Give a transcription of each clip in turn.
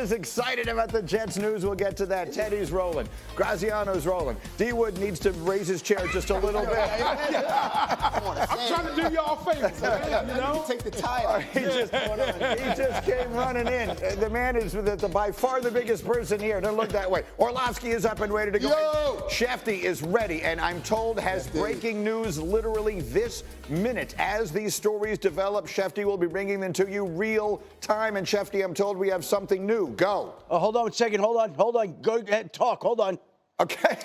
is excited about the Jets news. We'll get to that. Teddy's rolling. Graziano's rolling. D-Wood needs to raise his chair just a little bit. I'm trying to do y'all favors, man. You know? Take the tie off. He just came running in. The man is by far the biggest person here. Don't look that way. Orlovsky is up and ready to go. Yo! Shefty is ready, and I'm told has breaking news literally this minute. As these stories develop, Shefty will be bringing them to you real time. And Shefty, I'm told we have something new. Go. Hold on a second. Hold on. Go ahead. Talk. Hold on. Okay.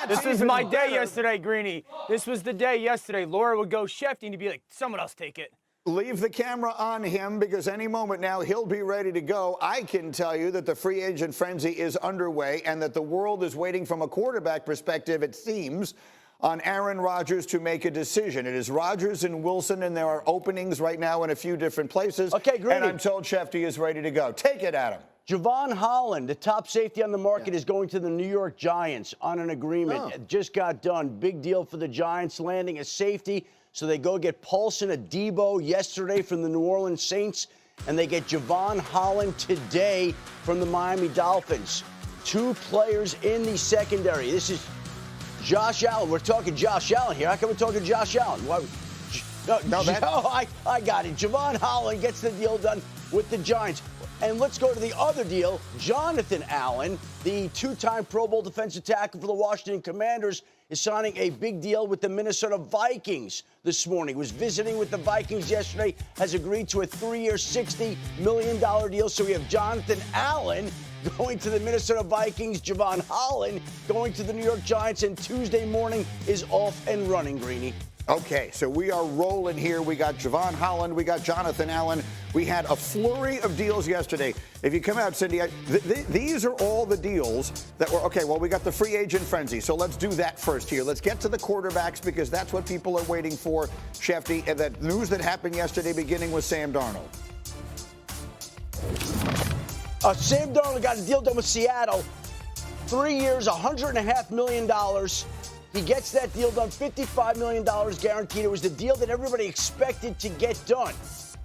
This was my day yesterday, Greeny. This was the day yesterday. Laura would go Shefty and he'd be like, someone else take it. Leave the camera on him because any moment now he'll be ready to go. I can tell you that the free agent frenzy is underway and that the world is waiting from a quarterback perspective, it seems, on Aaron Rodgers to make a decision. It is Rodgers and Wilson, and there are openings right now in a few different places. Okay, great. And I'm told Shefty is ready to go. Take it, Adam. Javon Holland, the top safety on the market, is going to the New York Giants on an agreement. It just got done. Big deal for the Giants, landing a safety. So they go get Paulson, a Debo yesterday from the New Orleans Saints, and they get Javon Holland today from the Miami Dolphins. Two players in the secondary. This is Josh Allen. We're talking Josh Allen here. How come we're talking Josh Allen? I got it. Javon Holland gets the deal done with the Giants. And let's go to the other deal. Jonathan Allen, the two-time Pro Bowl defensive tackle for the Washington Commanders, is signing a big deal with the Minnesota Vikings this morning. He was visiting with the Vikings yesterday, has agreed to a 3-year, $60 million deal. So we have Jonathan Allen going to the Minnesota Vikings, Javon Holland going to the New York Giants, and Tuesday morning is off and running, Greeny. Okay, so we are rolling here. We got Javon Holland. We got Jonathan Allen. We had a flurry of deals yesterday. If you come out, Cindy, these are all the deals that were, okay, well, we got the free agent frenzy. So let's do that first here. Let's get to the quarterbacks because that's what people are waiting for, Shefty. And that news that happened yesterday beginning with Sam Darnold. Sam Darnold got a deal done with Seattle. 3 years, $100.5 million. He gets that deal done, $55 million guaranteed. It was the deal that everybody expected to get done.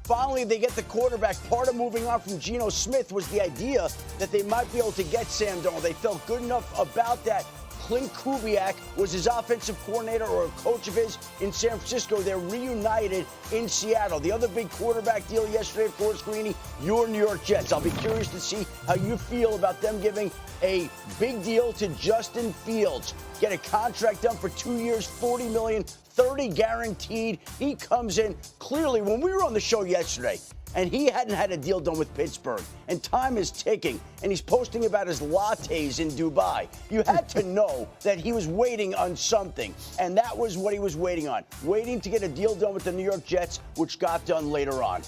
Finally, they get the quarterback. Part of moving on from Geno Smith was the idea that they might be able to get Sam Darnold. They felt good enough about that. Clint Kubiak was his offensive coordinator or a coach of his in San Francisco. They're reunited in Seattle. The other big quarterback deal yesterday, of course, Greeny, your New York Jets. I'll be curious to see how you feel about them giving a big deal to Justin Fields. Get a contract done for 2 years, $40 million, $30 guaranteed. He comes in clearly when we were on the show yesterday. And he hadn't had a deal done with Pittsburgh. And time is ticking. And he's posting about his lattes in Dubai. You had to know that he was waiting on something. And that was what he was waiting on. Waiting to get a deal done with the New York Jets, which got done later on.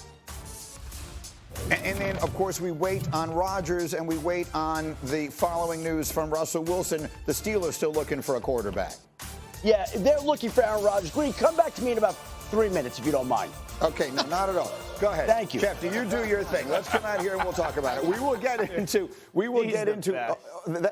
And then, of course, we wait on Rodgers and we wait on the following news from Russell Wilson. The Steelers still looking for a quarterback. Yeah, they're looking for Aaron Rodgers. Green, come back to me in about 3 minutes, if you don't mind. Okay, no, not at all. Go ahead. Thank you. Shefty, you do your thing. Let's come out here and we'll talk about it. We will get into.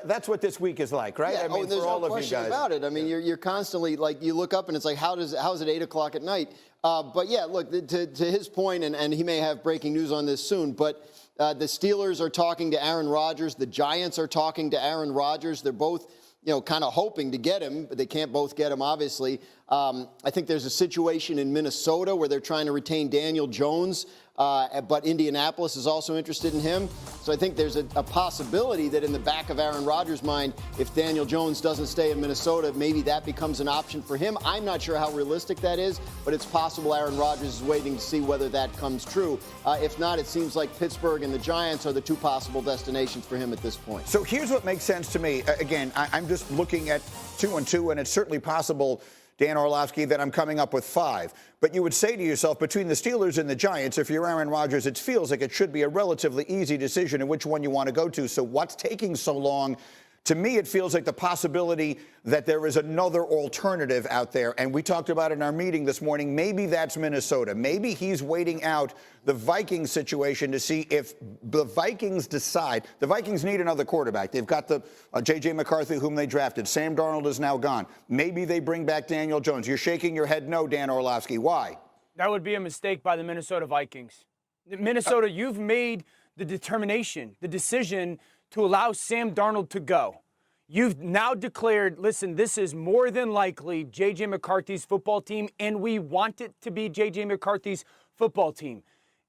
That's what this week is like, right? Yeah, I mean, there's for all no of you question guys. about it. I mean, you're constantly like you look up and it's like how's it 8 o'clock at night? But yeah, look to his point, and he may have breaking news on this soon. But the Steelers are talking to Aaron Rodgers. The Giants are talking to Aaron Rodgers. They're both, kind of hoping to get him, but they can't both get him, obviously. I think there's a situation in Minnesota where they're trying to retain Daniel Jones, but Indianapolis is also interested in him. So I think there's a possibility that in the back of Aaron Rodgers' mind, if Daniel Jones doesn't stay in Minnesota, maybe that becomes an option for him. I'm not sure how realistic that is, but it's possible Aaron Rodgers is waiting to see whether that comes true. If not, it seems like Pittsburgh and the Giants are the two possible destinations for him at this point. So here's what makes sense to me. Again, I'm just looking at 2 and 2, and it's certainly possible, Dan Orlovsky, that I'm coming up with 5. But you would say to yourself, between the Steelers and the Giants, if you're Aaron Rodgers, it feels like it should be a relatively easy decision in which one you want to go to. So what's taking so long? To me, it feels like the possibility that there is another alternative out there. And we talked about in our meeting this morning, maybe that's Minnesota. Maybe he's waiting out the Vikings situation to see if the Vikings decide. The Vikings need another quarterback. They've got the J.J. McCarthy, whom they drafted. Sam Darnold is now gone. Maybe they bring back Daniel Jones. You're shaking your head no, Dan Orlovsky. Why? That would be a mistake by the Minnesota Vikings. Minnesota, you've made the determination, the decision to allow Sam Darnold to go. You've now declared, listen, this is more than likely J.J. McCarthy's football team, and we want it to be J.J. McCarthy's football team.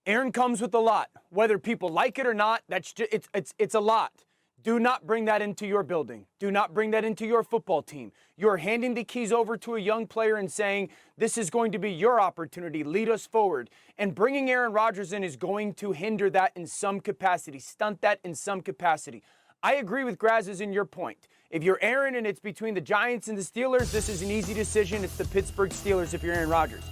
Aaron comes with a lot. Whether people like it or not, it's a lot. Do not bring that into your building. Do not bring that into your football team. You're handing the keys over to a young player and saying, this is going to be your opportunity. Lead us forward. And bringing Aaron Rodgers in is going to hinder that in some capacity, stunt that in some capacity. I agree with Graz's in your point. If you're Aaron and it's between the Giants and the Steelers, this is an easy decision. It's the Pittsburgh Steelers if you're Aaron Rodgers.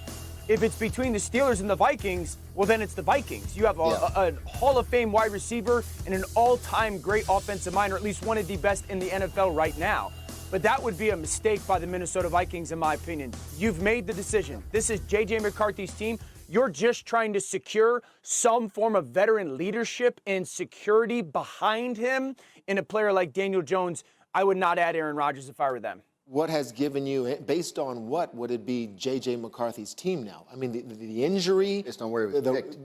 If it's between the Steelers and the Vikings, well, then it's the Vikings. You have a Hall of Fame wide receiver and an all-time great offensive mind, or at least one of the best in the NFL right now. But that would be a mistake by the Minnesota Vikings, in my opinion. You've made the decision. This is J.J. McCarthy's team. You're just trying to secure some form of veteran leadership and security behind him. In a player like Daniel Jones, I would not add Aaron Rodgers if I were them. What has given you, based on what would it be J.J. McCarthy's team now? I mean, the injury. Based on where he was picked.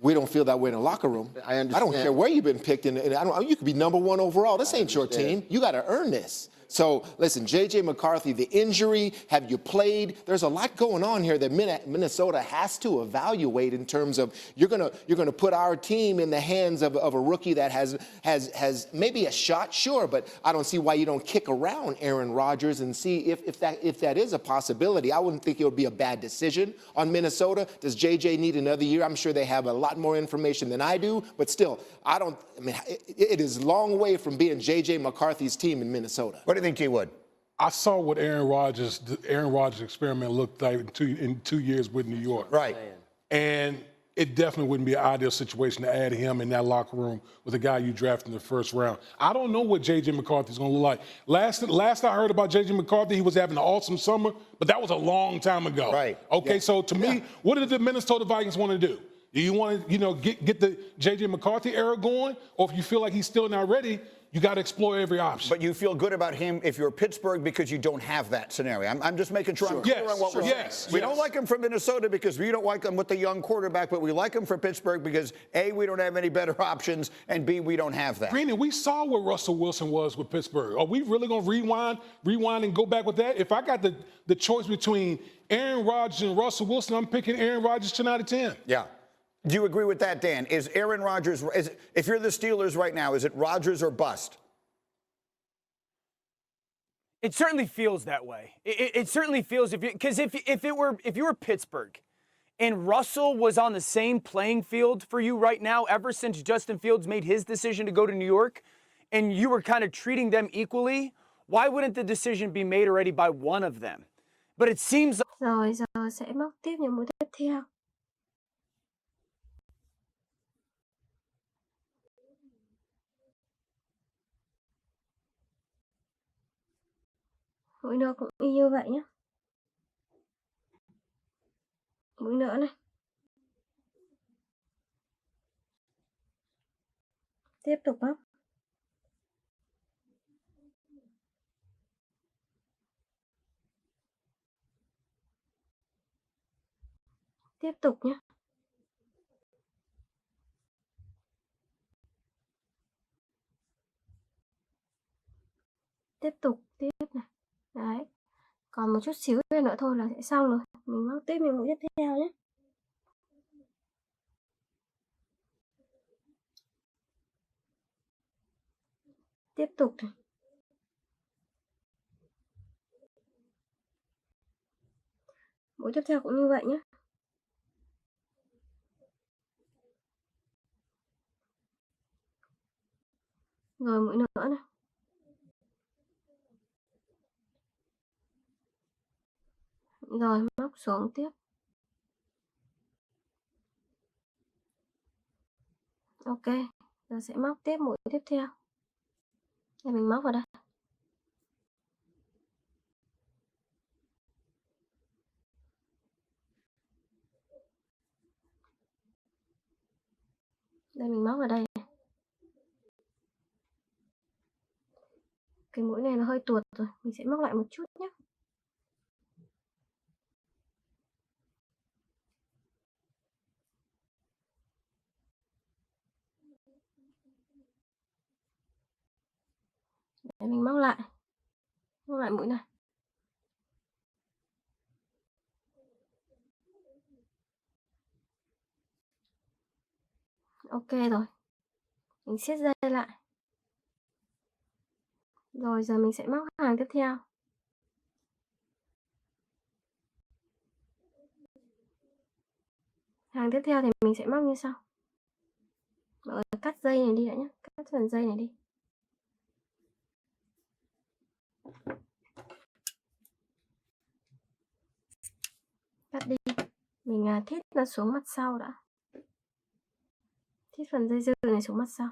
We don't feel that way in the locker room. I understand. I don't care where you've been picked, and you could be number one overall. This ain't your team. You got to earn this. So, listen, J.J. McCarthy, the injury, have you played? There's a lot going on here that Minnesota has to evaluate in terms of you're gonna put our team in the hands of a rookie that has maybe a shot, sure, but I don't see why you don't kick around Aaron Rodgers and see if that is a possibility. I wouldn't think it would be a bad decision on Minnesota. Does J.J. need another year? I'm sure they have a lot more information than I do, but still, it is a long way from being J.J. McCarthy's team in Minnesota. What do you think, T. Wood? I saw what the Aaron Rodgers experiment looked like in 2 years with New York. Right. And it definitely wouldn't be an ideal situation to add him in that locker room with a guy you drafted in the first round. I don't know what J.J. McCarthy's going to look like. Last I heard about J.J. McCarthy, he was having an awesome summer, but that was a long time ago. Right. Okay, so to me, what did the Minnesota Vikings want to do? Do you want to, get the J.J. McCarthy era going? Or if you feel like he's still not ready, you got to explore every option. But you feel good about him if you're Pittsburgh because you don't have that scenario. I'm just making sure I'm clear on what we're saying. We don't like him from Minnesota because we don't like him with the young quarterback, but we like him for Pittsburgh because, A, we don't have any better options, and B, we don't have that. Greeny, we saw what Russell Wilson was with Pittsburgh. Are we really going to rewind and go back with that? If I got the choice between Aaron Rodgers and Russell Wilson, I'm picking Aaron Rodgers 10 out of 10. Yeah. Do you agree with that, Dan? Is Aaron Rodgers, if you're the Steelers right now, is it Rodgers or bust? It certainly feels that way. It certainly feels because if you were Pittsburgh and Russell was on the same playing field for you right now ever since Justin Fields made his decision to go to New York and you were kind of treating them equally, why wouldn't the decision be made already by one of them? But it seems Rồi giờ sẽ móc tiếp những mũi tiếp theo. Mũi nữa cũng y như vậy nhé. Mũi nữa này. Tiếp tục móc. Tiếp tục nhé. Tiếp tục tiếp này. Đấy. Còn một chút xíu nữa thôi là sẽ xong rồi. Mình móc tiếp những mũi tiếp theo nhé. Tiếp tục này. Mũi tiếp theo cũng như vậy nhé. Rồi mũi nữa này. Rồi móc xuống tiếp. Ok, giờ sẽ móc tiếp mũi tiếp theo. Đây mình móc vào đây. Đây mình móc vào đây. Cái mũi này nó hơi tuột rồi, mình sẽ móc lại một chút nhé. Để mình móc lại mũi này. Ok rồi. Mình siết dây lại. Rồi giờ mình sẽ móc hàng tiếp theo. Hàng tiếp theo thì mình sẽ móc như sau. Mọi người cắt dây này đi đã nhé. Cắt phần dây này đi. Cắt đi. Mình thít nó xuống mặt sau đã. Thít phần dây dưa này xuống mặt sau.